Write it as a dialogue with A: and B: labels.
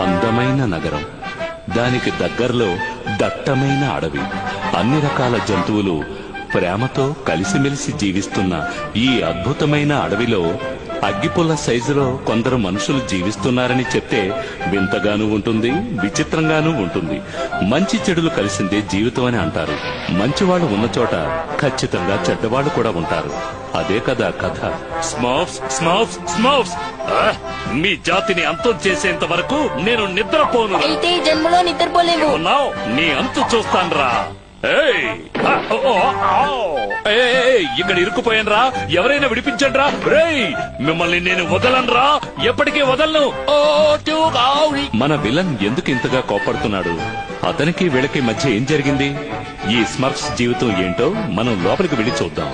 A: అందమైన నగరం, దానికి దగ్గరలో దట్టమైన అడవి, అన్ని రకాల జంతువులు ప్రేమతో కలిసిమెలిసి జీవిస్తున్న ఈ అద్భుతమైన అడవిలో అగ్గిపుల్ల సైజులో కొందరు మనుషులు జీవిస్తున్నారని చెప్తే వింతగానూ ఉంటుంది, విచిత్రంగానూ ఉంటుంది. మంచి చెడులు కలిసిందే జీవితం అని అంటారు. మంచివాళ్లు ఉన్న చోట ఖచ్చితంగా చెడ్డవాళ్లు కూడా ఉంటారు. అదే కదా కథ. స్మర్ఫ్స్ స్మర్ఫ్స్ స్మర్ఫ్స్, మీ జాతిని అంతం చేసేంత వరకు నేను నిద్రపోను.
B: అయితే జన్మలో నిద్రపోలేవు.
A: నీ అంతు చూస్తాన్రా. ఇక్కడ ఇరుక్కుపోయానరా, ఎవరైనా విడిపించండి రా. రేయ్, మిమ్మల్ని నేను వదలనురా, ఎప్పటికీ వదలను. మన విలన్ ఎందుకు ఇంతగా కోపడుతున్నాడు? అతనికి వీళ్ళకి మధ్య ఏం జరిగింది? ఈ స్మర్ఫ్స్ జీవితం ఏంటో మనం లోపలికి వెళ్లి చూద్దాం.